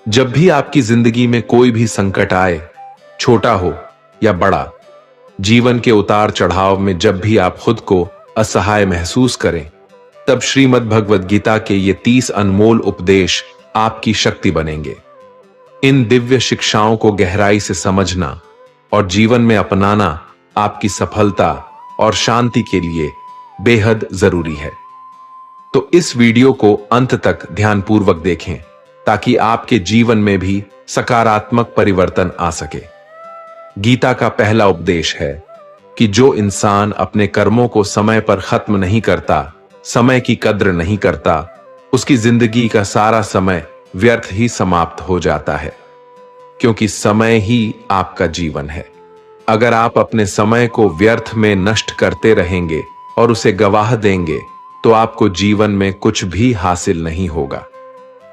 जब भी आपकी जिंदगी में कोई भी संकट आए, छोटा हो या बड़ा, जीवन के उतार चढ़ाव में जब भी आप खुद को असहाय महसूस करें, तब श्रीमद् भगवद गीता के ये 30 अनमोल उपदेश आपकी शक्ति बनेंगे। इन दिव्य शिक्षाओं को गहराई से समझना और जीवन में अपनाना आपकी सफलता और शांति के लिए बेहद जरूरी है। तो इस वीडियो को अंत तक ध्यानपूर्वक देखें ताकि आपके जीवन में भी सकारात्मक परिवर्तन आ सके। गीता का पहला उपदेश है कि जो इंसान अपने कर्मों को समय पर खत्म नहीं करता, समय की कद्र नहीं करता, उसकी जिंदगी का सारा समय व्यर्थ ही समाप्त हो जाता है, क्योंकि समय ही आपका जीवन है। अगर आप अपने समय को व्यर्थ में नष्ट करते रहेंगे और उसे गवाह देंगे तो आपको जीवन में कुछ भी हासिल नहीं होगा।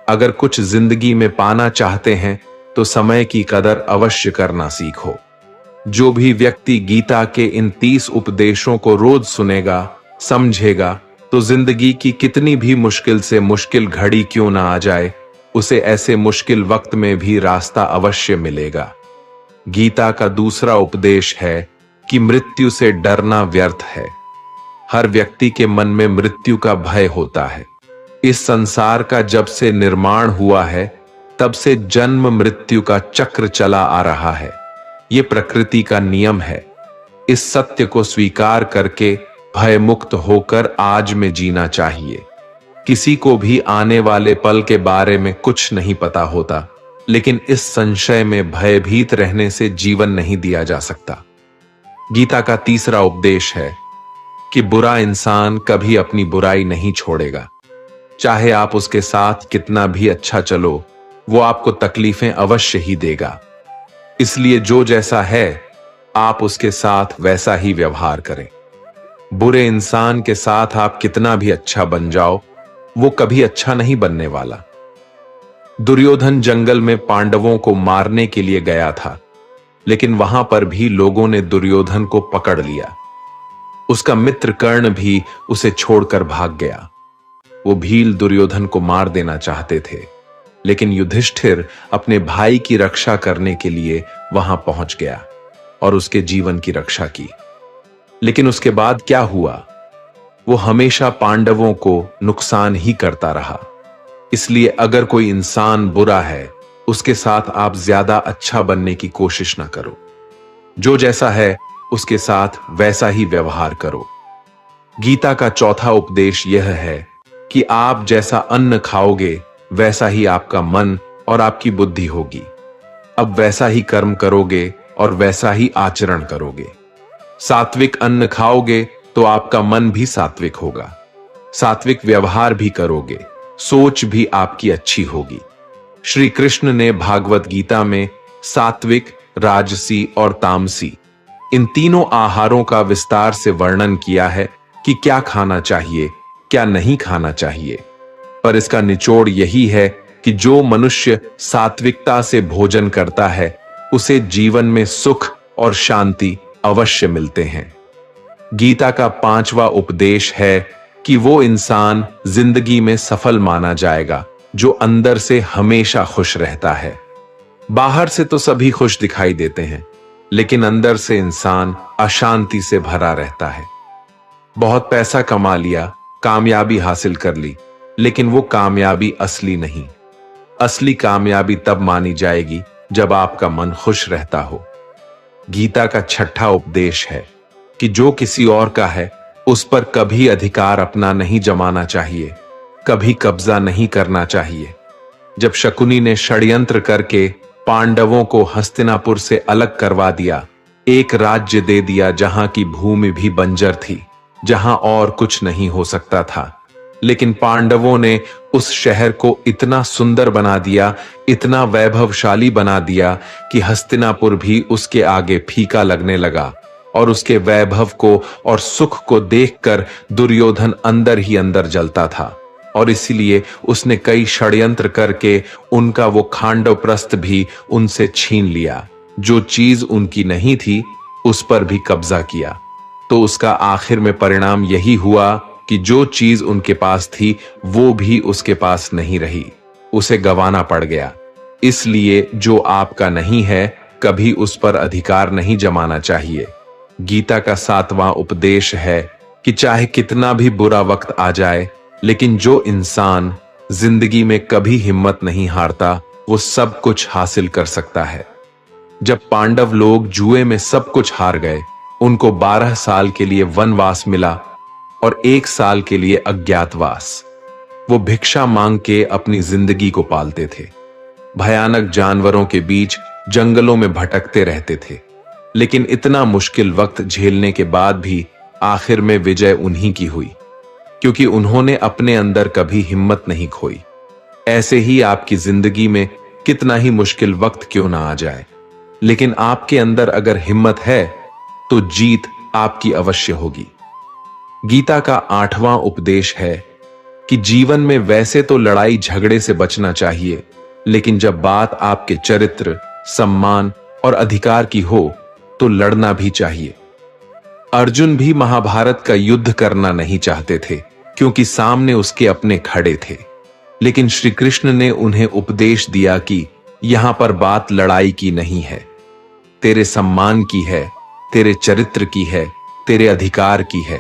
अगर कुछ जिंदगी में पाना चाहते हैं तो समय की कदर अवश्य करना सीखो। जो भी व्यक्ति गीता के इन 30 उपदेशों को रोज सुनेगा, समझेगा, तो जिंदगी की कितनी भी मुश्किल से मुश्किल घड़ी क्यों ना आ जाए, उसे ऐसे मुश्किल वक्त में भी रास्ता अवश्य मिलेगा। गीता का दूसरा उपदेश है कि मृत्यु से डरना व्यर्थ है। हर व्यक्ति के मन में मृत्यु का भय होता है। इस संसार का जब से निर्माण हुआ है, तब से जन्म मृत्यु का चक्र चला आ रहा है। ये प्रकृति का नियम है। इस सत्य को स्वीकार करके भयमुक्त होकर आज में जीना चाहिए। किसी को भी आने वाले पल के बारे में कुछ नहीं पता होता, लेकिन इस संशय में भयभीत रहने से जीवन नहीं दिया जा सकता। गीता का तीसरा उपदेश है कि बुरा इंसान कभी अपनी बुराई नहीं छोड़ेगा। चाहे आप उसके साथ कितना भी अच्छा चलो, वो आपको तकलीफें अवश्य ही देगा। इसलिए जो जैसा है, आप उसके साथ वैसा ही व्यवहार करें। बुरे इंसान के साथ आप कितना भी अच्छा बन जाओ, वो कभी अच्छा नहीं बनने वाला। दुर्योधन जंगल में पांडवों को मारने के लिए गया था, लेकिन वहां पर भी लोगों ने दुर्योधन को पकड़ लिया। उसका मित्र कर्ण भी उसे छोड़कर भाग गया। वो भील दुर्योधन को मार देना चाहते थे, लेकिन युधिष्ठिर अपने भाई की रक्षा करने के लिए वहां पहुंच गया और उसके जीवन की रक्षा की। लेकिन उसके बाद क्या हुआ? वो हमेशा पांडवों को नुकसान ही करता रहा। इसलिए अगर कोई इंसान बुरा है, उसके साथ आप ज्यादा अच्छा बनने की कोशिश ना करो। जो जैसा है, उसके साथ वैसा ही व्यवहार करो। गीता का चौथा उपदेश यह है कि आप जैसा अन्न खाओगे, वैसा ही आपका मन और आपकी बुद्धि होगी। अब वैसा ही कर्म करोगे और वैसा ही आचरण करोगे। सात्विक अन्न खाओगे तो आपका मन भी सात्विक होगा। सात्विक व्यवहार भी करोगे, सोच भी आपकी अच्छी होगी। श्री कृष्ण ने भागवत गीता में सात्विक, राजसी और तामसी, इन तीनों आहारों का विस्तार से वर्णन किया है कि क्या खाना चाहिए, क्या नहीं खाना चाहिए। पर इसका निचोड़ यही है कि जो मनुष्य सात्विकता से भोजन करता है, उसे जीवन में सुख और शांति अवश्य मिलते हैं। गीता का पांचवा उपदेश है कि वो इंसान जिंदगी में सफल माना जाएगा जो अंदर से हमेशा खुश रहता है। बाहर से तो सभी खुश दिखाई देते हैं, लेकिन अंदर से इंसान अशांति से भरा रहता है। बहुत पैसा कमा लिया, कामयाबी हासिल कर ली, लेकिन वो कामयाबी असली नहीं। असली कामयाबी तब मानी जाएगी जब आपका मन खुश रहता हो। गीता का छठा उपदेश है कि जो किसी और का है, उस पर कभी अधिकार अपना नहीं जमाना चाहिए, कभी कब्जा नहीं करना चाहिए। जब शकुनी ने षड्यंत्र करके पांडवों को हस्तिनापुर से अलग करवा दिया, एक राज्य दे दिया जहां की भूमि भी बंजर थी, जहां और कुछ नहीं हो सकता था, लेकिन पांडवों ने उस शहर को इतना सुंदर बना दिया, इतना वैभवशाली बना दिया कि हस्तिनापुर भी उसके आगे फीका लगने लगा। और उसके वैभव को और सुख को देखकर दुर्योधन अंदर ही अंदर जलता था, और इसीलिए उसने कई षड्यंत्र करके उनका वो खांडवप्रस्थ भी उनसे छीन लिया। जो चीज उनकी नहीं थी, उस पर भी कब्जा किया। तो उसका आखिर में परिणाम यही हुआ कि जो चीज उनके पास थी, वो भी उसके पास नहीं रही, उसे गंवाना पड़ गया। इसलिए जो आपका नहीं है कभी उस पर अधिकार नहीं जमाना चाहिए। गीता का 7वां उपदेश है कि चाहे कितना भी बुरा वक्त आ जाए, लेकिन जो इंसान जिंदगी में कभी हिम्मत नहीं हारता वो सब कुछ हासिल कर सकता है। जब पांडव लोग जुए में सब कुछ हार गए, उनको 12 साल के लिए वनवास मिला और 1 साल के लिए अज्ञातवास। वो भिक्षा मांग के अपनी जिंदगी को पालते थे। भयानक जानवरों के बीच जंगलों में भटकते रहते थे, लेकिन इतना मुश्किल वक्त झेलने के बाद भी आखिर में विजय उन्हीं की हुई, क्योंकि उन्होंने अपने अंदर कभी हिम्मत नहीं खोई। ऐसे ही आपकी जिंदगी में कितना ही मुश्किल वक्त क्यों ना आ जाए, लेकिन आपके अंदर अगर हिम्मत है तो जीत आपकी अवश्य होगी। गीता का 8वां उपदेश है कि जीवन में वैसे तो लड़ाई झगड़े से बचना चाहिए, लेकिन जब बात आपके चरित्र, सम्मान और अधिकार की हो तो लड़ना भी चाहिए। अर्जुन भी महाभारत का युद्ध करना नहीं चाहते थे, क्योंकि सामने उसके अपने खड़े थे, लेकिन श्री कृष्ण ने उन्हें उपदेश दिया कि यहां पर बात लड़ाई की नहीं है, तेरे सम्मान की है, तेरे चरित्र की है, तेरे अधिकार की है।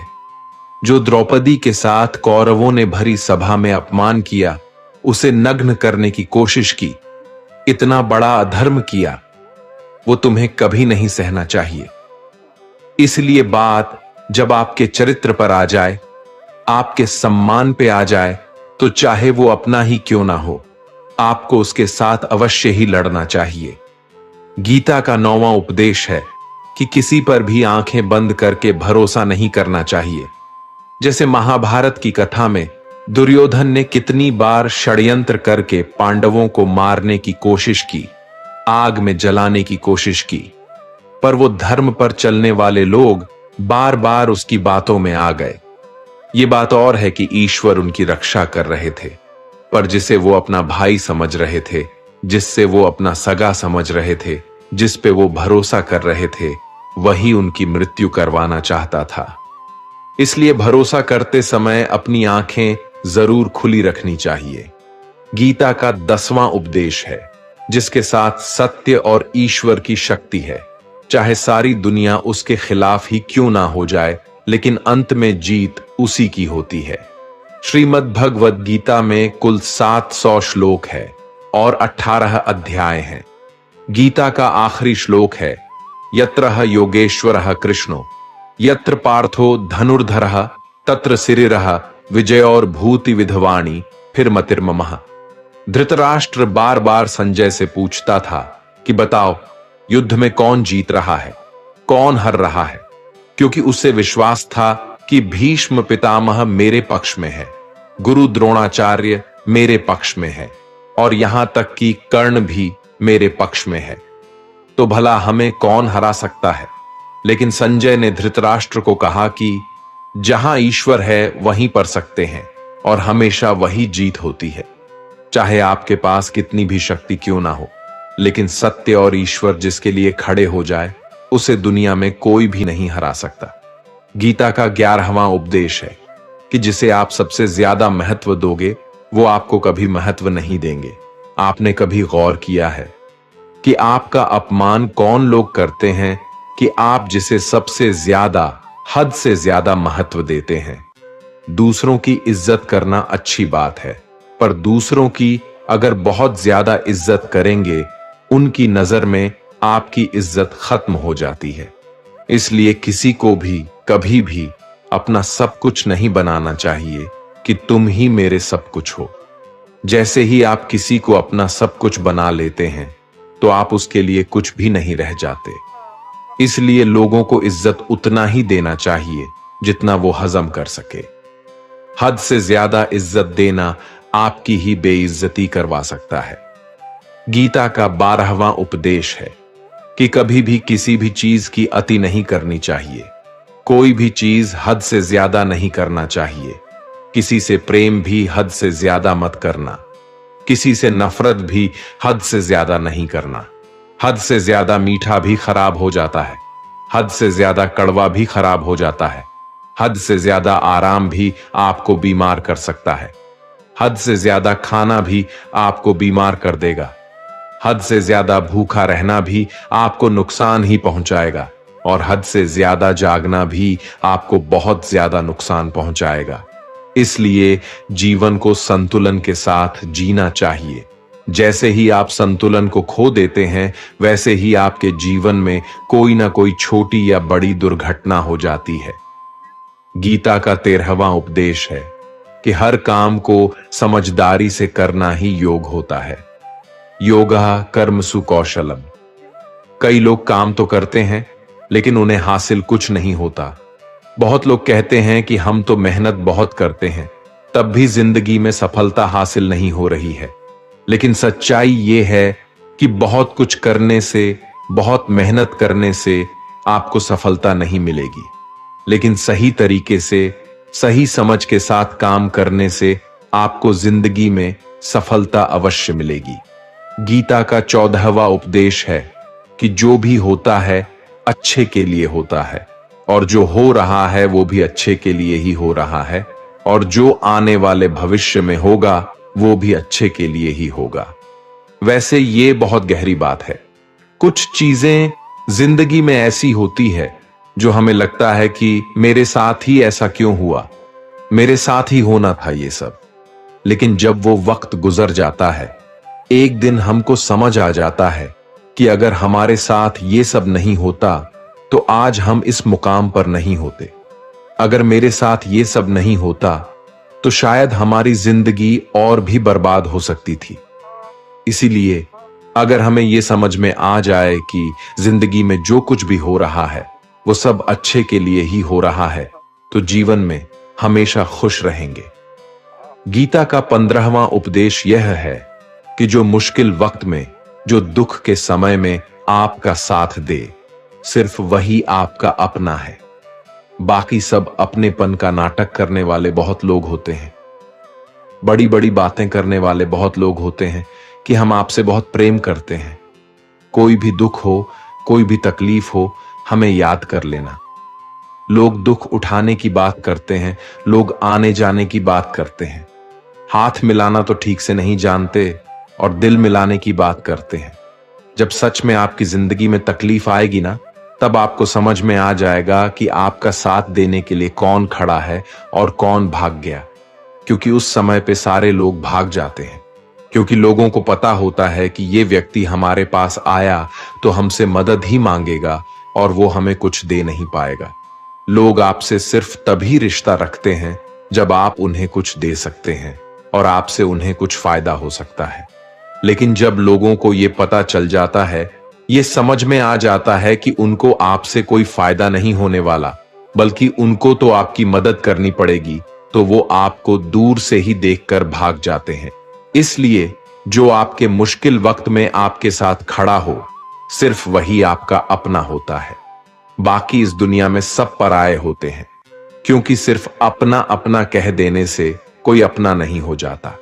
जो द्रौपदी के साथ कौरवों ने भरी सभा में अपमान किया, उसे नग्न करने की कोशिश की, इतना बड़ा अधर्म किया, वो तुम्हें कभी नहीं सहना चाहिए। इसलिए बात जब आपके चरित्र पर आ जाए, आपके सम्मान पे आ जाए, तो चाहे वो अपना ही क्यों ना हो, आपको उसके साथ अवश्य ही लड़ना चाहिए। गीता का 9वां उपदेश है कि किसी पर भी आंखें बंद करके भरोसा नहीं करना चाहिए। जैसे महाभारत की कथा में दुर्योधन ने कितनी बार षड्यंत्र करके पांडवों को मारने की कोशिश की, आग में जलाने की कोशिश की, पर वो धर्म पर चलने वाले लोग बार बार उसकी बातों में आ गए। ये बात और है कि ईश्वर उनकी रक्षा कर रहे थे, पर जिसे वो अपना भाई समझ रहे थे, जिससे वो अपना सगा समझ रहे थे, जिस पे वो भरोसा कर रहे थे, वही उनकी मृत्यु करवाना चाहता था। इसलिए भरोसा करते समय अपनी आंखें जरूर खुली रखनी चाहिए। गीता का 10वां उपदेश है, जिसके साथ सत्य और ईश्वर की शक्ति है। चाहे सारी दुनिया उसके खिलाफ ही क्यों ना हो जाए, लेकिन अंत में जीत उसी की होती है। श्रीमद् भगवद गीता में कुल 700 श्लोक है और 18 अध्याय हैं। गीता का आखिरी श्लोक है, यत्रह योगेश्वरः कृष्णो यत्र पार्थो धनुर्धरः तत्र सिरिरः विजयोर भूति विधवाणी फिर मतिर्ममः। धृतराष्ट्र बार बार संजय से पूछता था कि बताओ, युद्ध में कौन जीत रहा है, कौन हार रहा है, क्योंकि उसे विश्वास था कि भीष्म पितामह मेरे पक्ष में है, गुरु द्रोणाचार्य मेरे पक्ष में है, और यहां तक कि कर्ण भी मेरे पक्ष में है, तो भला हमें कौन हरा सकता है। लेकिन संजय ने धृतराष्ट्र को कहा कि जहां ईश्वर है वहीं पर सकते हैं, और हमेशा वही जीत होती है। चाहे आपके पास कितनी भी शक्ति क्यों ना हो, लेकिन सत्य और ईश्वर जिसके लिए खड़े हो जाए, उसे दुनिया में कोई भी नहीं हरा सकता। गीता का 11वां उपदेश है कि जिसे आप सबसे ज्यादा महत्व दोगे, वो आपको कभी महत्व नहीं देंगे। आपने कभी गौर किया है कि आपका अपमान कौन लोग करते हैं कि आप जिसे सबसे ज्यादा, हद से ज्यादा महत्व देते हैं। दूसरों की इज्जत करना अच्छी बात है, पर दूसरों की अगर बहुत ज्यादा इज्जत करेंगे, उनकी नजर में आपकी इज्जत खत्म हो जाती है। इसलिए किसी को भी कभी भी अपना सब कुछ नहीं बनाना चाहिए कि तुम ही मेरे सब कुछ हो। जैसे ही आप किसी को अपना सब कुछ बना लेते हैं, तो आप उसके लिए कुछ भी नहीं रह जाते। इसलिए लोगों को इज्जत उतना ही देना चाहिए जितना वो हजम कर सके। हद से ज्यादा इज्जत देना आपकी ही बेइज्जती करवा सकता है। गीता का 12वां उपदेश है कि कभी भी किसी भी चीज की अति नहीं करनी चाहिए। कोई भी चीज हद से ज्यादा नहीं करना चाहिए। किसी से प्रेम भी हद से ज्यादा मत करना। किसी से नफरत भी हद से ज्यादा नहीं करना। हद से ज्यादा मीठा भी खराब हो जाता है। हद से ज्यादा कड़वा भी खराब हो जाता है। हद से ज्यादा आराम भी आपको बीमार कर सकता है। हद से ज्यादा खाना भी आपको बीमार कर देगा। हद से ज्यादा भूखा रहना भी आपको नुकसान ही पहुंचाएगा और हद से ज्यादा जागना भी आपको बहुत ज्यादा नुकसान पहुंचाएगा। इसलिए जीवन को संतुलन के साथ जीना चाहिए। जैसे ही आप संतुलन को खो देते हैं, वैसे ही आपके जीवन में कोई ना कोई छोटी या बड़ी दुर्घटना हो जाती है। गीता का 13वां उपदेश है कि हर काम को समझदारी से करना ही योग होता है। योगा कर्मसु कौशलम। कई लोग काम तो करते हैं लेकिन उन्हें हासिल कुछ नहीं होता। बहुत लोग कहते हैं कि हम तो मेहनत बहुत करते हैं, तब भी जिंदगी में सफलता हासिल नहीं हो रही है। लेकिन सच्चाई यह है कि बहुत कुछ करने से, बहुत मेहनत करने से आपको सफलता नहीं मिलेगी, लेकिन सही तरीके से, सही समझ के साथ काम करने से आपको जिंदगी में सफलता अवश्य मिलेगी। गीता का 14वां उपदेश है कि जो भी होता है अच्छे के लिए होता है, और जो हो रहा है वो भी अच्छे के लिए ही हो रहा है, और जो आने वाले भविष्य में होगा वो भी अच्छे के लिए ही होगा। वैसे ये बहुत गहरी बात है। कुछ चीजें जिंदगी में ऐसी होती है जो हमें लगता है कि मेरे साथ ही ऐसा क्यों हुआ, मेरे साथ ही होना था ये सब। लेकिन जब वो वक्त गुजर जाता है, एक दिन हमको समझ आ जाता है कि अगर हमारे साथ ये सब नहीं होता तो आज हम इस मुकाम पर नहीं होते। अगर मेरे साथ ये सब नहीं होता तो शायद हमारी जिंदगी और भी बर्बाद हो सकती थी। इसीलिए अगर हमें ये समझ में आ जाए कि जिंदगी में जो कुछ भी हो रहा है वो सब अच्छे के लिए ही हो रहा है, तो जीवन में हमेशा खुश रहेंगे। गीता का 15वां उपदेश यह है कि जो मुश्किल वक्त में, जो दुख के समय में आपका साथ दे, सिर्फ वही आपका अपना है। बाकी सब अपनेपन का नाटक करने वाले बहुत लोग होते हैं। बड़ी बड़ी बातें करने वाले बहुत लोग होते हैं कि हम आपसे बहुत प्रेम करते हैं। कोई भी दुख हो, कोई भी तकलीफ हो, हमें याद कर लेना। लोग दुख उठाने की बात करते हैं, लोग आने जाने की बात करते हैं, हाथ मिलाना तो ठीक से नहीं जानते और दिल मिलाने की बात करते हैं। जब सच में आपकी जिंदगी में तकलीफ आएगी ना, तब आपको समझ में आ जाएगा कि आपका साथ देने के लिए कौन खड़ा है और कौन भाग गया। क्योंकि उस समय पे सारे लोग भाग जाते हैं, क्योंकि लोगों को पता होता है कि ये व्यक्ति हमारे पास आया तो हमसे मदद ही मांगेगा और वो हमें कुछ दे नहीं पाएगा। लोग आपसे सिर्फ तभी रिश्ता रखते हैं जब आप उन्हें कुछ दे सकते हैं और आपसे उन्हें कुछ फायदा हो सकता है। लेकिन जब लोगों को ये पता चल जाता है, ये समझ में आ जाता है कि उनको आपसे कोई फायदा नहीं होने वाला, बल्कि उनको तो आपकी मदद करनी पड़ेगी, तो वो आपको दूर से ही देखकर भाग जाते हैं। इसलिए जो आपके मुश्किल वक्त में आपके साथ खड़ा हो, सिर्फ वही आपका अपना होता है। बाकी इस दुनिया में सब पराये होते हैं, क्योंकि सिर्फ अपना अपना कह देने से कोई अपना नहीं हो जाता।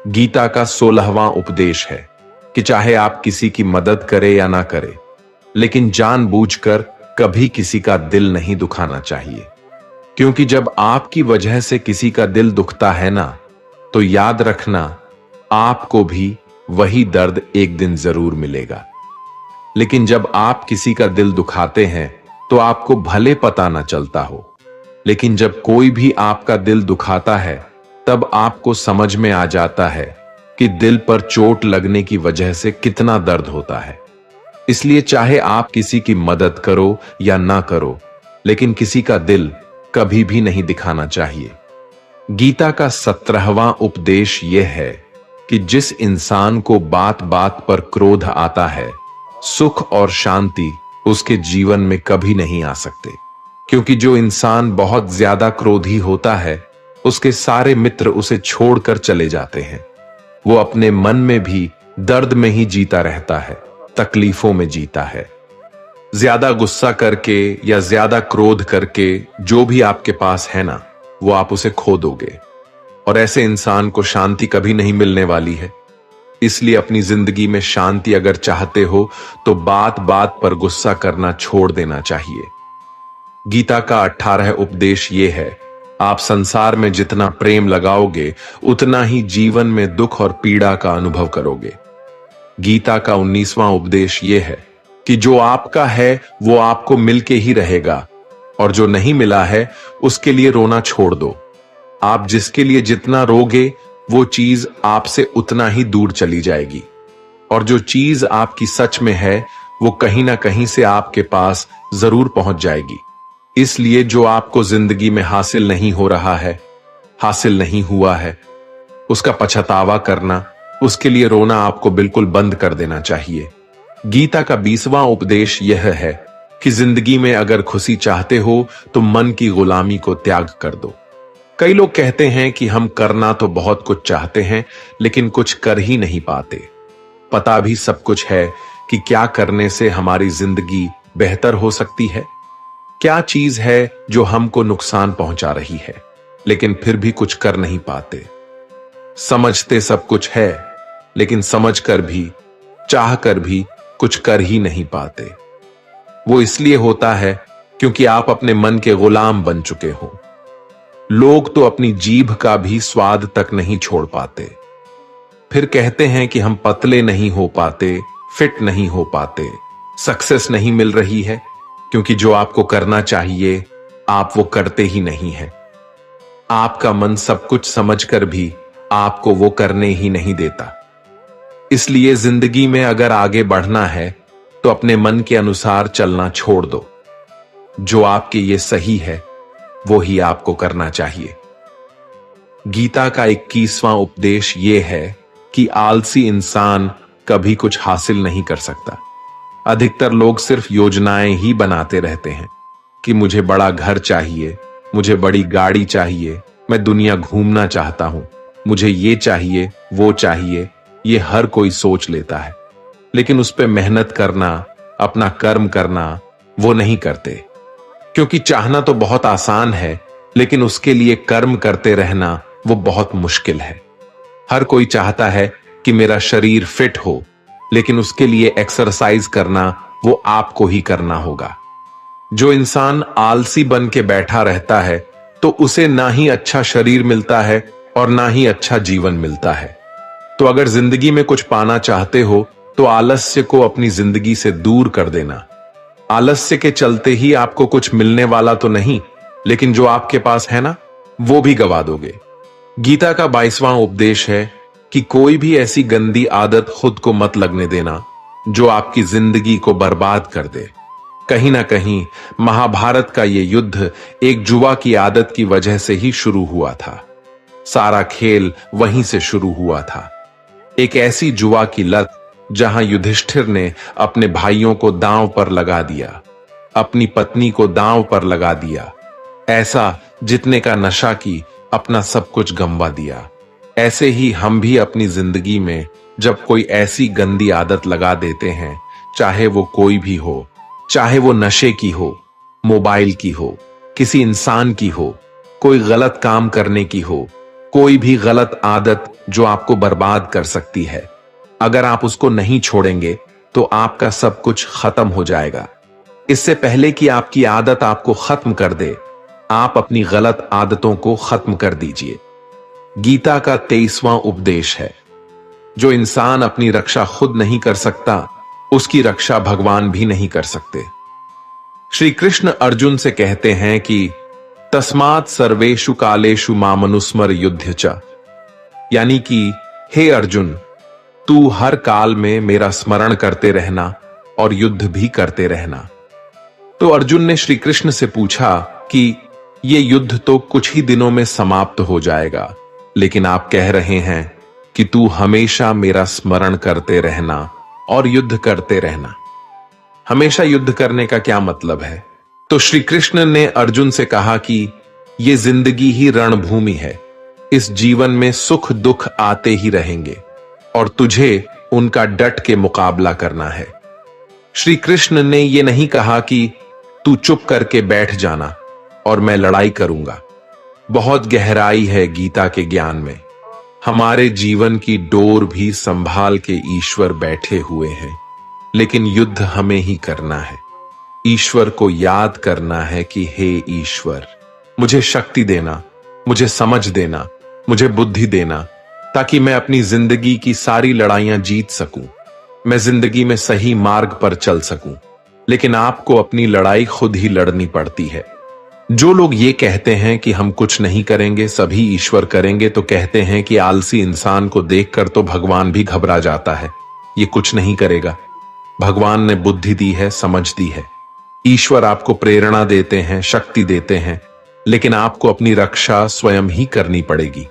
गीता का 16वां उपदेश है कि चाहे आप किसी की मदद करें या ना करें, लेकिन जानबूझकर कभी किसी का दिल नहीं दुखाना चाहिए। क्योंकि जब आपकी वजह से किसी का दिल दुखता है ना, तो याद रखना आपको भी वही दर्द एक दिन जरूर मिलेगा। लेकिन जब आप किसी का दिल दुखाते हैं तो आपको भले पता ना चलता हो, लेकिन जब कोई भी आपका दिल दुखाता है तब आपको समझ में आ जाता है कि दिल पर चोट लगने की वजह से कितना दर्द होता है। इसलिए चाहे आप किसी की मदद करो या ना करो, लेकिन किसी का दिल कभी भी नहीं दिखाना चाहिए। गीता का 17वां उपदेश यह है कि जिस इंसान को बात बात पर क्रोध आता है, सुख और शांति उसके जीवन में कभी नहीं आ सकते। क्योंकि जो इंसान बहुत ज्यादा क्रोधी होता है, उसके सारे मित्र उसे छोड़कर चले जाते हैं। वो अपने मन में भी दर्द में ही जीता रहता है, तकलीफों में जीता है। ज्यादा गुस्सा करके या ज्यादा क्रोध करके जो भी आपके पास है ना, वो आप उसे खो दोगे, और ऐसे इंसान को शांति कभी नहीं मिलने वाली है। इसलिए अपनी जिंदगी में शांति अगर चाहते हो तो बात बात पर गुस्सा करना छोड़ देना चाहिए। गीता का 18 उपदेश ये है, आप संसार में जितना प्रेम लगाओगे उतना ही जीवन में दुख और पीड़ा का अनुभव करोगे। गीता का 19वां उपदेश यह है कि जो आपका है वो आपको मिलके ही रहेगा, और जो नहीं मिला है उसके लिए रोना छोड़ दो। आप जिसके लिए जितना रोगे वो चीज आपसे उतना ही दूर चली जाएगी, और जो चीज आपकी सच में है वो कहीं ना कहीं से आपके पास जरूर पहुंच जाएगी। इसलिए जो आपको जिंदगी में हासिल नहीं हो रहा है, हासिल नहीं हुआ है, उसका पछतावा करना, उसके लिए रोना आपको बिल्कुल बंद कर देना चाहिए। गीता का 20वां उपदेश यह है कि जिंदगी में अगर खुशी चाहते हो तो मन की गुलामी को त्याग कर दो। कई लोग कहते हैं कि हम करना तो बहुत कुछ चाहते हैं लेकिन कुछ कर ही नहीं पाते। पता भी सब कुछ है कि क्या करने से हमारी जिंदगी बेहतर हो सकती है, क्या चीज है जो हमको नुकसान पहुंचा रही है, लेकिन फिर भी कुछ कर नहीं पाते। समझते सब कुछ है लेकिन समझकर भी, चाह कर भी कुछ कर ही नहीं पाते। वो इसलिए होता है क्योंकि आप अपने मन के गुलाम बन चुके हो। लोग तो अपनी जीभ का भी स्वाद तक नहीं छोड़ पाते, फिर कहते हैं कि हम पतले नहीं हो पाते, फिट नहीं हो पाते, सक्सेस नहीं मिल रही है, क्योंकि जो आपको करना चाहिए आप वो करते ही नहीं हैं। आपका मन सब कुछ समझकर भी आपको वो करने ही नहीं देता। इसलिए जिंदगी में अगर आगे बढ़ना है तो अपने मन के अनुसार चलना छोड़ दो। जो आपके लिए सही है वो ही आपको करना चाहिए। गीता का 21वां उपदेश यह है कि आलसी इंसान कभी कुछ हासिल नहीं कर सकता। अधिकतर लोग सिर्फ योजनाएं ही बनाते रहते हैं कि मुझे बड़ा घर चाहिए, मुझे बड़ी गाड़ी चाहिए, मैं दुनिया घूमना चाहता हूं, मुझे ये चाहिए, वो चाहिए। ये हर कोई सोच लेता है, लेकिन उस पर मेहनत करना, अपना कर्म करना वो नहीं करते। क्योंकि चाहना तो बहुत आसान है, लेकिन उसके लिए कर्म करते रहना वो बहुत मुश्किल है। हर कोई चाहता है कि मेरा शरीर फिट हो, लेकिन उसके लिए एक्सरसाइज करना वो आपको ही करना होगा। जो इंसान आलसी बन के बैठा रहता है तो उसे ना ही अच्छा शरीर मिलता है और ना ही अच्छा जीवन मिलता है। तो अगर जिंदगी में कुछ पाना चाहते हो तो आलस्य को अपनी जिंदगी से दूर कर देना। आलस्य के चलते ही आपको कुछ मिलने वाला तो नहीं, लेकिन जो आपके पास है ना वो भी गवा दोगे। गीता का 22वां उपदेश है कि कोई भी ऐसी गंदी आदत खुद को मत लगने देना जो आपकी जिंदगी को बर्बाद कर दे। कहीं ना कहीं महाभारत का ये युद्ध एक जुआ की आदत की वजह से ही शुरू हुआ था। सारा खेल वहीं से शुरू हुआ था। एक ऐसी जुआ की लत जहां युधिष्ठिर ने अपने भाइयों को दांव पर लगा दिया, अपनी पत्नी को दांव पर लगा दिया, ऐसा जितने का नशा की अपना सब कुछ गंवा दिया। ऐसे ही हम भी अपनी जिंदगी में जब कोई ऐसी गंदी आदत लगा देते हैं, चाहे वो कोई भी हो, चाहे वो नशे की हो, मोबाइल की हो, किसी इंसान की हो, कोई गलत काम करने की हो, कोई भी गलत आदत जो आपको बर्बाद कर सकती है, अगर आप उसको नहीं छोड़ेंगे तो आपका सब कुछ खत्म हो जाएगा। इससे पहले कि आपकी आदत आपको खत्म कर दे, आप अपनी गलत आदतों को खत्म कर दीजिए। गीता का 23वां उपदेश है, जो इंसान अपनी रक्षा खुद नहीं कर सकता उसकी रक्षा भगवान भी नहीं कर सकते। श्री कृष्ण अर्जुन से कहते हैं कि तस्मात् सर्वेषु कालेषु मामनुस्मर युद्ध च, यानी कि हे अर्जुन, तू हर काल में मेरा स्मरण करते रहना और युद्ध भी करते रहना। तो अर्जुन ने श्री कृष्ण से पूछा कि ये युद्ध तो कुछ ही दिनों में समाप्त हो जाएगा, लेकिन आप कह रहे हैं कि तू हमेशा मेरा स्मरण करते रहना और युद्ध करते रहना। हमेशा युद्ध करने का क्या मतलब है? तो श्री कृष्ण ने अर्जुन से कहा कि ये जिंदगी ही रणभूमि है, इस जीवन में सुख दुख आते ही रहेंगे और तुझे उनका डट के मुकाबला करना है। श्री कृष्ण ने यह नहीं कहा कि तू चुप करके बैठ जाना और मैं लड़ाई करूंगा। बहुत गहराई है गीता के ज्ञान में। हमारे जीवन की डोर भी संभाल के ईश्वर बैठे हुए हैं, लेकिन युद्ध हमें ही करना है। ईश्वर को याद करना है कि हे ईश्वर, मुझे शक्ति देना, मुझे समझ देना, मुझे बुद्धि देना, ताकि मैं अपनी जिंदगी की सारी लड़ाइयां जीत सकूं। मैं जिंदगी में सही मार्ग पर चल सकूं। लेकिन आपको अपनी लड़ाई खुद ही लड़नी पड़ती है। जो लोग ये कहते हैं कि हम कुछ नहीं करेंगे, सभी ईश्वर करेंगे, तो कहते हैं कि आलसी इंसान को देखकर तो भगवान भी घबरा जाता है, ये कुछ नहीं करेगा। भगवान ने बुद्धि दी है, समझ दी है। ईश्वर आपको प्रेरणा देते हैं, शक्ति देते हैं, लेकिन आपको अपनी रक्षा स्वयं ही करनी पड़ेगी।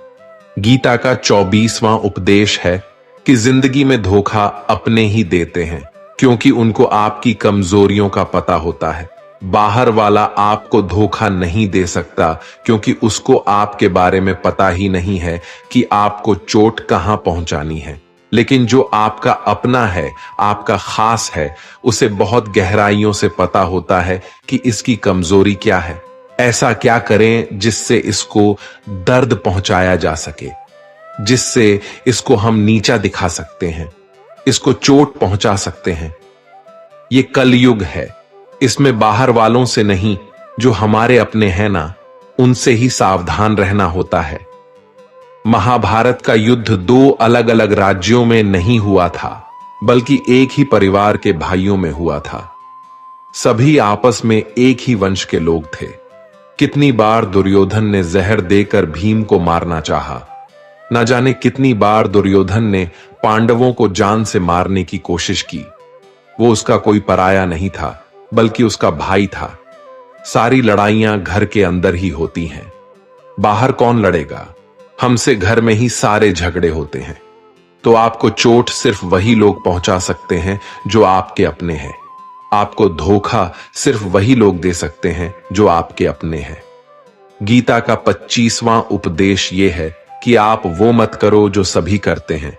गीता का 24वां उपदेश है कि जिंदगी में धोखा अपने ही देते हैं, क्योंकि उनको आपकी कमजोरियों का पता होता है। बाहर वाला आपको धोखा नहीं दे सकता, क्योंकि उसको आपके बारे में पता ही नहीं है कि आपको चोट कहां पहुंचानी है। लेकिन जो आपका अपना है, आपका खास है, उसे बहुत गहराइयों से पता होता है कि इसकी कमजोरी क्या है। ऐसा क्या करें जिससे इसको दर्द पहुंचाया जा सके, जिससे इसको हम नीचा दिखा सकते हैं, इसको चोट पहुंचा सकते हैं। ये कलयुग है, इसमें बाहर वालों से नहीं, जो हमारे अपने हैं ना, उनसे ही सावधान रहना होता है। महाभारत का युद्ध 2 अलग अलग राज्यों में नहीं हुआ था, बल्कि एक ही परिवार के भाइयों में हुआ था। सभी आपस में एक ही वंश के लोग थे। कितनी बार दुर्योधन ने जहर देकर भीम को मारना चाहा। न जाने कितनी बार दुर्योधन ने पांडवों को जान से मारने की कोशिश की। वो उसका कोई पराया नहीं था, बल्कि उसका भाई था। सारी लड़ाइयां घर के अंदर ही होती हैं, बाहर कौन लड़ेगा? हमसे घर में ही सारे झगड़े होते हैं। तो आपको चोट सिर्फ वही लोग पहुंचा सकते हैं जो आपके अपने हैं। आपको धोखा सिर्फ वही लोग दे सकते हैं जो आपके अपने हैं। गीता का 25वां उपदेश यह है कि आप वो मत करो जो सभी करते हैं,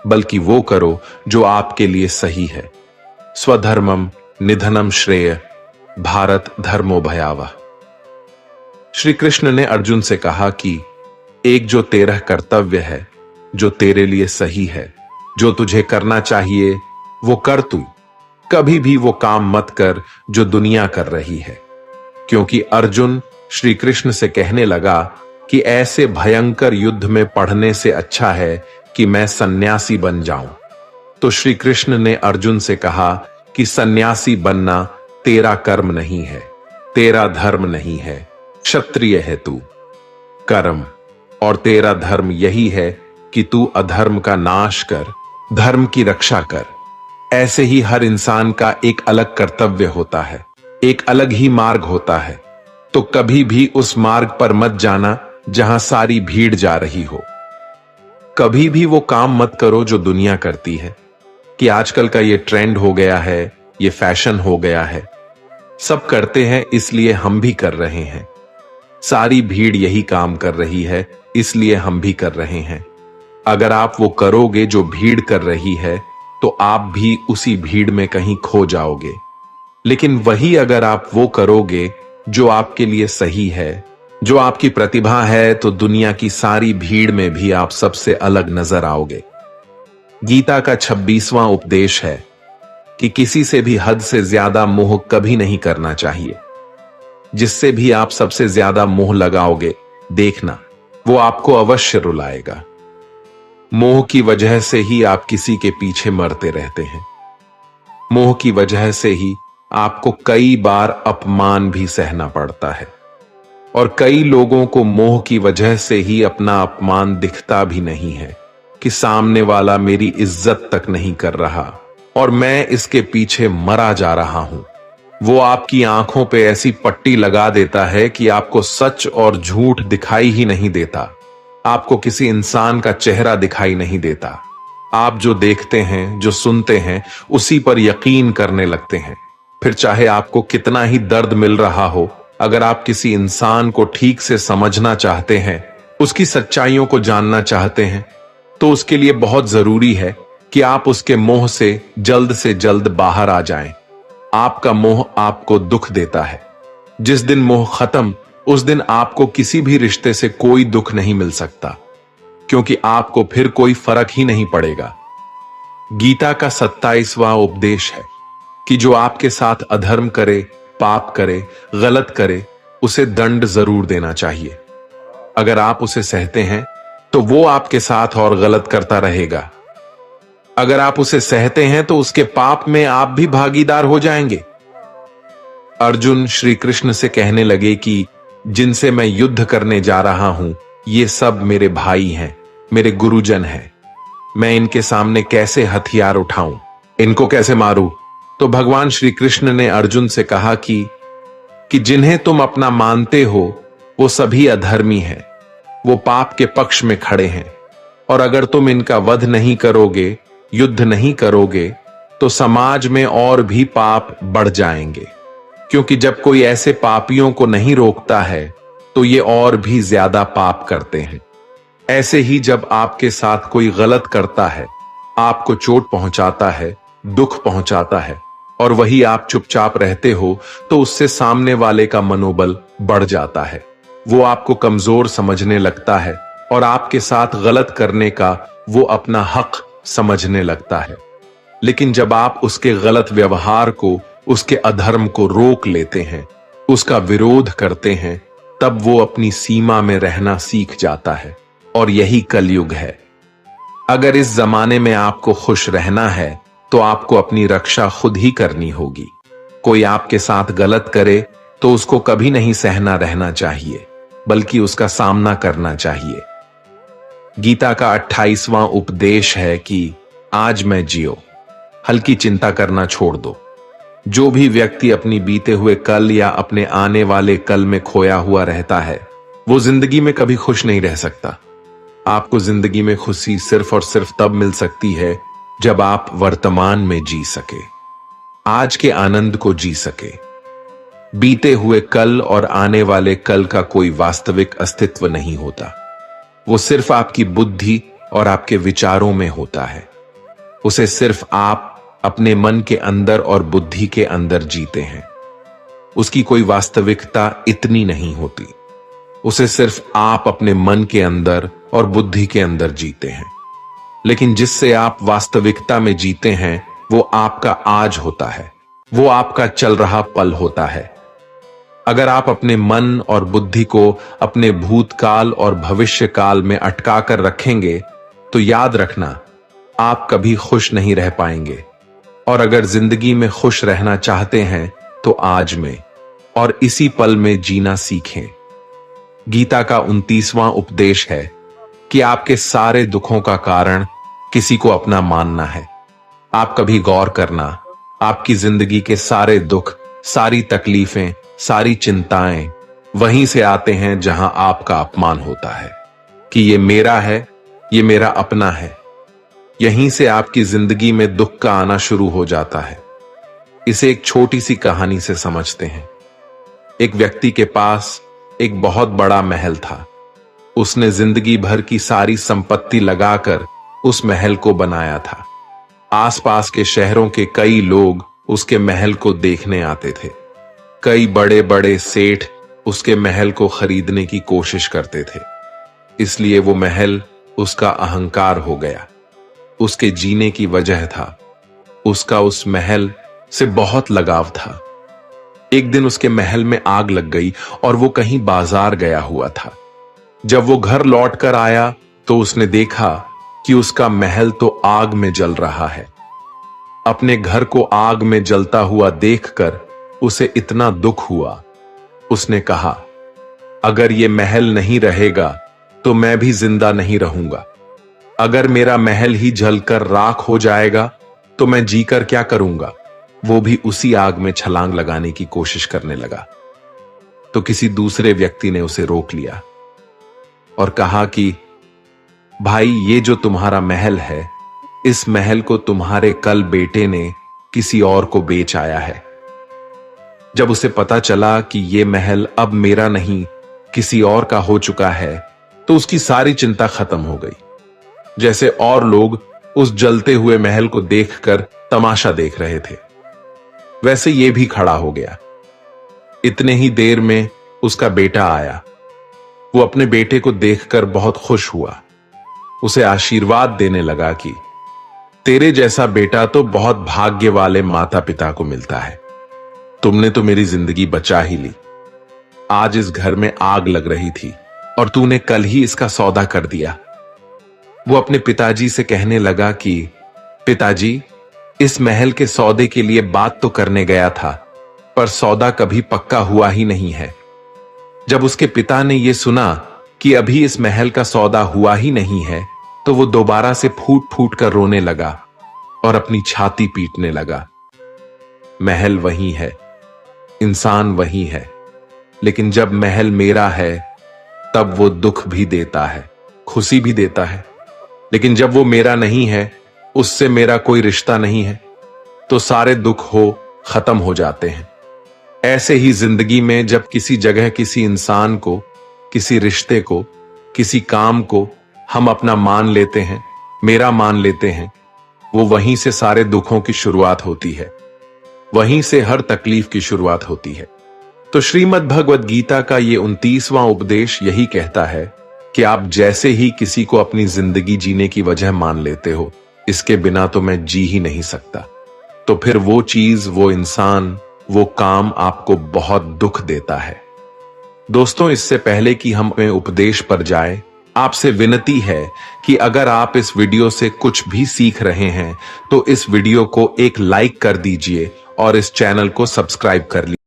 बल्कि वो करो जो आपके लिए सही है। स्वधर्मम निधनम श्रेय, भारत धर्मो भयावह। श्री कृष्ण ने अर्जुन से कहा कि एक जो तेरा कर्तव्य है, जो तेरे लिए सही है, जो तुझे करना चाहिए वो कर तू। कभी भी वो काम मत कर जो दुनिया कर रही है। क्योंकि अर्जुन श्री कृष्ण से कहने लगा कि ऐसे भयंकर युद्ध में पढ़ने से अच्छा है कि मैं सन्यासी बन जाऊं। तो श्री कृष्ण ने अर्जुन से कहा कि सन्यासी बनना तेरा कर्म नहीं है, तेरा धर्म नहीं है। क्षत्रिय है तू। कर्म और तेरा धर्म यही है कि तू अधर्म का नाश कर, धर्म की रक्षा कर। ऐसे ही हर इंसान का एक अलग कर्तव्य होता है, एक अलग ही मार्ग होता है। तो कभी भी उस मार्ग पर मत जाना जहां सारी भीड़ जा रही हो। कभी भी वो काम मत करो जो दुनिया करती है, कि आजकल का ये ट्रेंड हो गया है, ये फैशन हो गया है। सब करते हैं इसलिए हम भी कर रहे हैं। सारी भीड़ यही काम कर रही है, इसलिए हम भी कर रहे हैं। अगर आप वो करोगे जो भीड़ कर रही है, तो आप भी उसी भीड़ में कहीं खो जाओगे। लेकिन वही अगर आप वो करोगे जो आपके लिए सही है, जो आपकी प्रतिभा है, तो दुनिया की सारी भीड़ में भी आप सबसे अलग नजर आओगे। गीता का 26वां उपदेश है कि किसी से भी हद से ज्यादा मोह कभी नहीं करना चाहिए। जिससे भी आप सबसे ज्यादा मोह लगाओगे, देखना वो आपको अवश्य रुलाएगा। मोह की वजह से ही आप किसी के पीछे मरते रहते हैं। मोह की वजह से ही आपको कई बार अपमान भी सहना पड़ता है, और कई लोगों को मोह की वजह से ही अपना अपमान दिखता भी नहीं है कि सामने वाला मेरी इज्जत तक नहीं कर रहा और मैं इसके पीछे मरा जा रहा हूं। वो आपकी आंखों पे ऐसी पट्टी लगा देता है कि आपको सच और झूठ दिखाई ही नहीं देता। आपको किसी इंसान का चेहरा दिखाई नहीं देता। आप जो देखते हैं, जो सुनते हैं, उसी पर यकीन करने लगते हैं। फिर चाहे आपको कितना ही दर्द मिल रहा हो, अगर आप किसी इंसान को ठीक से समझना चाहते हैं, उसकी सच्चाइयों को जानना चाहते हैं, तो उसके लिए बहुत जरूरी है कि आप उसके मोह से जल्द बाहर आ जाएं। आपका मोह आपको दुख देता है। जिस दिन मोह खत्म, उस दिन आपको किसी भी रिश्ते से कोई दुख नहीं मिल सकता, क्योंकि आपको फिर कोई फर्क ही नहीं पड़ेगा। गीता का 27वां उपदेश है कि जो आपके साथ अधर्म करे, पाप करे, गलत करे, उसे दंड जरूर देना चाहिए। अगर आप उसे सहते हैं, तो वो आपके साथ और गलत करता रहेगा। अगर आप उसे सहते हैं तो उसके पाप में आप भी भागीदार हो जाएंगे। अर्जुन श्री कृष्ण से कहने लगे कि जिनसे मैं युद्ध करने जा रहा हूं, ये सब मेरे भाई हैं, मेरे गुरुजन हैं। मैं इनके सामने कैसे हथियार उठाऊं, इनको कैसे मारूं? तो भगवान श्री कृष्ण ने अर्जुन से कहा कि जिन्हें तुम अपना मानते हो वो सभी अधर्मी हैं, वो पाप के पक्ष में खड़े हैं, और अगर तुम इनका वध नहीं करोगे, युद्ध नहीं करोगे, तो समाज में और भी पाप बढ़ जाएंगे। क्योंकि जब कोई ऐसे पापियों को नहीं रोकता है तो ये और भी ज्यादा पाप करते हैं। ऐसे ही जब आपके साथ कोई गलत करता है, आपको चोट पहुंचाता है, दुख पहुंचाता है, और वही आप चुपचाप रहते हो, तो उससे सामने वाले का मनोबल बढ़ जाता है। वो आपको कमजोर समझने लगता है और आपके साथ गलत करने का वो अपना हक समझने लगता है। लेकिन जब आप उसके गलत व्यवहार को, उसके अधर्म को रोक लेते हैं, उसका विरोध करते हैं, तब वो अपनी सीमा में रहना सीख जाता है। और यही कलयुग है। अगर इस जमाने में आपको खुश रहना है तो आपको अपनी रक्षा खुद ही करनी होगी। कोई आपके साथ गलत करे तो उसको कभी नहीं सहना रहना चाहिए, बल्कि उसका सामना करना चाहिए। गीता का 28वां उपदेश है कि आज मैं जियो, हल्की चिंता करना छोड़ दो। जो भी व्यक्ति अपनी बीते हुए कल या अपने आने वाले कल में खोया हुआ रहता है, वो जिंदगी में कभी खुश नहीं रह सकता। आपको जिंदगी में खुशी सिर्फ और सिर्फ तब मिल सकती है जब आप वर्तमान में जी सके, आज के आनंद को जी सके। बीते हुए कल और आने वाले कल का कोई वास्तविक अस्तित्व नहीं होता। वो सिर्फ आपकी बुद्धि और आपके विचारों में होता है। उसे सिर्फ आप अपने मन के अंदर और बुद्धि के अंदर जीते हैं। उसकी कोई वास्तविकता इतनी नहीं होती। उसे सिर्फ आप अपने मन के अंदर और बुद्धि के अंदर जीते हैं। लेकिन जिससे आप वास्तविकता में जीते हैं, वो आपका आज होता है, वो आपका चल रहा पल होता है। अगर आप अपने मन और बुद्धि को अपने भूतकाल और भविष्य काल में अटका कर रखेंगे, तो याद रखना, आप कभी खुश नहीं रह पाएंगे। और अगर जिंदगी में खुश रहना चाहते हैं तो आज में और इसी पल में जीना सीखें। गीता का 29वां उपदेश है कि आपके सारे दुखों का कारण किसी को अपना मानना है। आप कभी गौर करना, आपकी जिंदगी के सारे दुख, सारी तकलीफें, सारी चिंताएं वहीं से आते हैं जहां आपका अपमान होता है कि ये मेरा है, ये मेरा अपना है। यहीं से आपकी जिंदगी में दुख का आना शुरू हो जाता है। इसे एक छोटी सी कहानी से समझते हैं। एक व्यक्ति के पास एक बहुत बड़ा महल था। उसने जिंदगी भर की सारी संपत्ति लगाकर उस महल को बनाया था। आसपास के शहरों के कई लोग उसके महल को देखने आते थे। कई बड़े बड़े सेठ उसके महल को खरीदने की कोशिश करते थे। इसलिए वो महल उसका अहंकार हो गया, उसके जीने की वजह था। उसका उस महल से बहुत लगाव था। एक दिन उसके महल में आग लग गई और वो कहीं बाजार गया हुआ था। जब वो घर लौट कर आया तो उसने देखा कि उसका महल तो आग में जल रहा है। अपने घर को आग में जलता हुआ देखकर उसे इतना दुख हुआ। उसने कहा, अगर ये महल नहीं रहेगा तो मैं भी जिंदा नहीं रहूंगा। अगर मेरा महल ही जलकर राख हो जाएगा तो मैं जीकर क्या करूंगा। वो भी उसी आग में छलांग लगाने की कोशिश करने लगा। तो किसी दूसरे व्यक्ति ने उसे रोक लिया और कहा कि भाई, ये जो तुम्हारा महल है, इस महल को तुम्हारे कल बेटे ने किसी और को बेच आया है। जब उसे पता चला कि ये महल अब मेरा नहीं किसी और का हो चुका है, तो उसकी सारी चिंता खत्म हो गई। जैसे और लोग उस जलते हुए महल को देखकर तमाशा देख रहे थे, वैसे ये भी खड़ा हो गया। इतने ही देर में उसका बेटा आया। वो अपने बेटे को देखकर बहुत खुश हुआ। उसे आशीर्वाद देने लगा कि तेरे जैसा बेटा तो बहुत भाग्य वाले माता पिता को मिलता है। तुमने तो मेरी जिंदगी बचा ही ली। आज इस घर में आग लग रही थी और तूने कल ही इसका सौदा कर दिया। वो अपने पिताजी से कहने लगा कि पिताजी, इस महल के सौदे के लिए बात तो करने गया था, पर सौदा कभी पक्का हुआ ही नहीं है। जब उसके पिता ने यह सुना कि अभी इस महल का सौदा हुआ ही नहीं है, तो वो दोबारा से फूट फूट कर रोने लगा और अपनी छाती पीटने लगा। महल वही है, इंसान वही है, लेकिन जब महल मेरा है तब वो दुख भी देता है, खुशी भी देता है। लेकिन जब वो मेरा नहीं है, उससे मेरा कोई रिश्ता नहीं है, तो सारे दुख खत्म हो जाते हैं। ऐसे ही जिंदगी में जब किसी जगह किसी इंसान को, किसी रिश्ते को, किसी काम को हम अपना मान लेते हैं, मेरा मान लेते हैं, वो वहीं से सारे दुखों की शुरुआत होती है, वहीं से हर तकलीफ की शुरुआत होती है। तो श्रीमद् भगवद गीता का ये 29वां उपदेश यही कहता है कि आप जैसे ही किसी को अपनी जिंदगी जीने की वजह मान लेते हो, इसके बिना तो मैं जी ही नहीं सकता, तो फिर वो चीज, वो इंसान, वो काम आपको बहुत दुख देता है। दोस्तों, इससे पहले कि हम अपने उपदेश पर जाएं, आपसे विनती है कि अगर आप इस वीडियो से कुछ भी सीख रहे हैं तो इस वीडियो को एक लाइक कर दीजिए और इस चैनल को सब्सक्राइब कर लीजिए।